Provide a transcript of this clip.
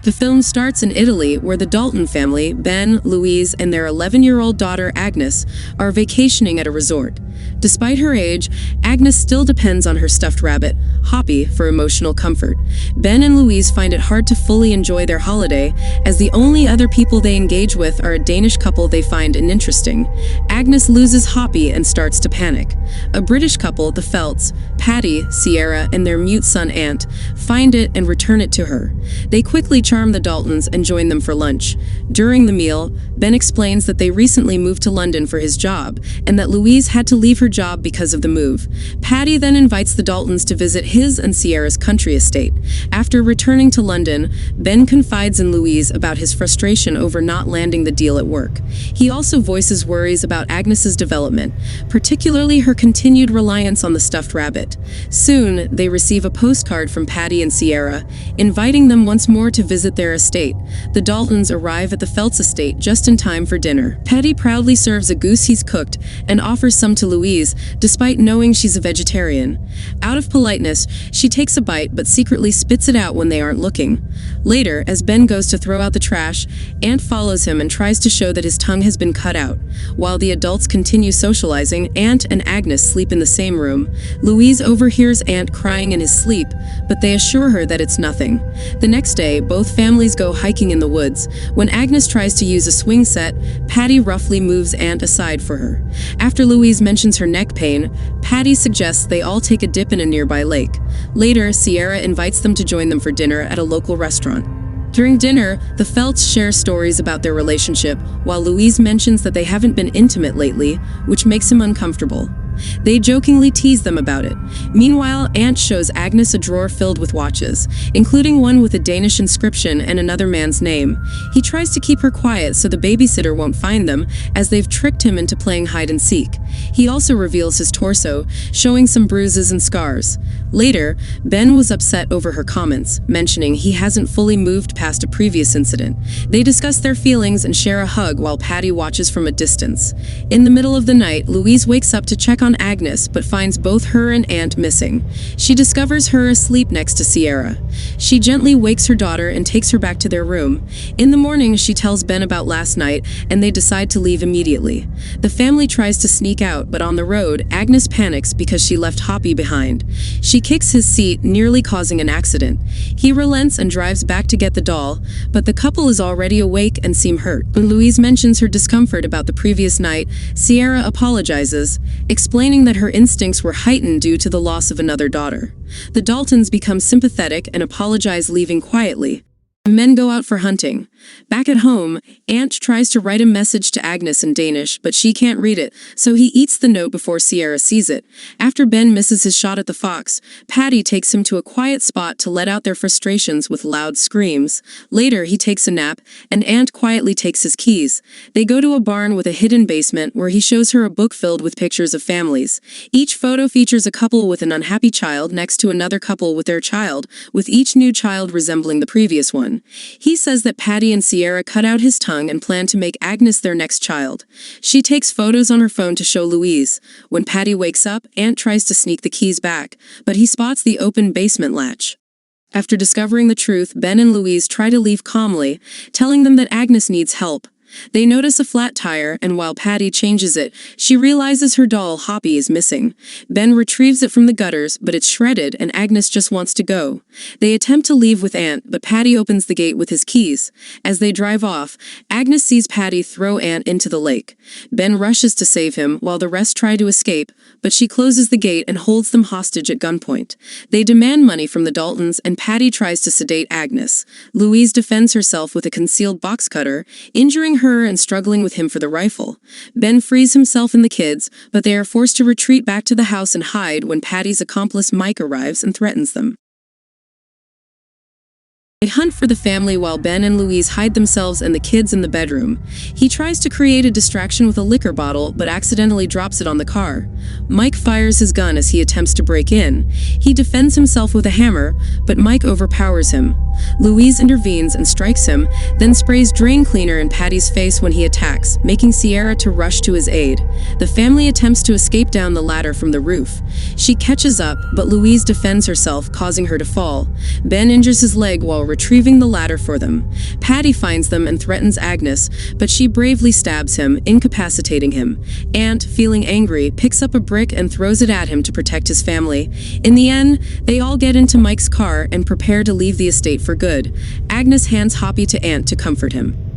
The film starts in Italy, where the Dalton family, Ben, Louise, and their 11-year-old daughter Agnes, are vacationing at a resort. Despite her age, Agnes still depends on her stuffed rabbit, Hoppy, for emotional comfort. Ben and Louise find it hard to fully enjoy their holiday, as the only other people they engage with are a Danish couple they find uninteresting. Agnes loses Hoppy and starts to panic. A British couple, the Felts, Patty, Sierra, and their mute son Ant, find it and return it to her. They quickly charm the Daltons and join them for lunch. During the meal, Ben explains that they recently moved to London for his job, and that Louise had to leave her job because of the move. Patty then invites the Daltons to visit his and Sierra's country estate. After returning to London, Ben confides in Louise about his frustration over not landing the deal at work. He also voices worries about Agnes's development, particularly her continued reliance on the stuffed rabbit. Soon, they receive a postcard from Patty and Sierra, inviting them once more to visit their estate. The Daltons arrive at the Felts estate just in time for dinner. Patty proudly serves a goose he's cooked and offers some to Louise, despite knowing she's a vegetarian. Out of politeness, she takes a bite but secretly spits it out when they aren't looking. Later, as Ben goes to throw out the trash, Ant follows him and tries to show that his tongue has been cut out. While the adults continue socializing, Ant and Agnes sleep in the same room. Louise overhears Ant crying in his sleep, but they assure her that it's nothing. The next day, both families go hiking in the woods. When Agnes tries to use a swing set, Patty roughly moves Ant aside for her. After Louise mentions her neck pain, Patty suggests they all take a dip in a nearby lake. Later, Sierra invites them to join them for dinner at a local restaurant. During dinner, the Felts share stories about their relationship, while Louise mentions that they haven't been intimate lately, which makes him uncomfortable. They jokingly tease them about it. Meanwhile, Ant shows Agnes a drawer filled with watches, including one with a Danish inscription and another man's name. He tries to keep her quiet so the babysitter won't find them, as they've tricked him into playing hide and seek. He also reveals his torso, showing some bruises and scars. Later, Ben was upset over her comments, mentioning he hasn't fully moved past a previous incident. They discuss their feelings and share a hug while Patty watches from a distance. In the middle of the night, Louise wakes up to check on Agnes, but finds both her and Ant missing. She discovers her asleep next to Sierra. She gently wakes her daughter and takes her back to their room. In the morning, she tells Ben about last night, and they decide to leave immediately. The family tries to sneak out, but on the road, Agnes panics because she left Hoppy behind. She kicks his seat, nearly causing an accident. He relents and drives back to get the doll, but the couple is already awake and seem hurt. When Louise mentions her discomfort about the previous night, Sierra apologizes, explaining that her instincts were heightened due to the loss of another daughter. The Daltons become sympathetic and apologize, leaving quietly. The men go out for hunting. Back at home, Ant tries to write a message to Agnes in Danish, but she can't read it, so he eats the note before Sierra sees it. After Ben misses his shot at the fox, Patty takes him to a quiet spot to let out their frustrations with loud screams. Later, he takes a nap, and Ant quietly takes his keys. They go to a barn with a hidden basement where he shows her a book filled with pictures of families. Each photo features a couple with an unhappy child next to another couple with their child, with each new child resembling the previous one. He says that Patty and Sierra cut out his tongue and plan to make Agnes their next child. She takes photos on her phone to show Louise. When Patty wakes up, Ant tries to sneak the keys back, but he spots the open basement latch. After discovering the truth, Ben and Louise try to leave calmly, telling them that Agnes needs help. They notice a flat tire, and while Patty changes it, she realizes her doll, Hoppy, is missing. Ben retrieves it from the gutters, but it's shredded, and Agnes just wants to go. They attempt to leave with Ant, but Patty opens the gate with his keys. As they drive off, Agnes sees Patty throw Ant into the lake. Ben rushes to save him, while the rest try to escape, but she closes the gate and holds them hostage at gunpoint. They demand money from the Daltons, and Patty tries to sedate Agnes. Louise defends herself with a concealed box cutter, injuring her and struggling with him for the rifle. Ben frees himself and the kids, but they are forced to retreat back to the house and hide when Patty's accomplice Mike arrives and threatens them. They hunt for the family while Ben and Louise hide themselves and the kids in the bedroom. He tries to create a distraction with a liquor bottle, but accidentally drops it on the car. Mike fires his gun as he attempts to break in. He defends himself with a hammer, but Mike overpowers him. Louise intervenes and strikes him, then sprays drain cleaner in Patty's face when he attacks, making Sierra to rush to his aid. The family attempts to escape down the ladder from the roof. She catches up, but Louise defends herself, causing her to fall. Ben injures his leg while retrieving the ladder for them. Patty finds them and threatens Agnes, but she bravely stabs him, incapacitating him. Ant, feeling angry, picks up a brick and throws it at him to protect his family. In the end, they all get into Mike's car and prepare to leave the estate for good. Agnes hands Hoppy to Ant to comfort him.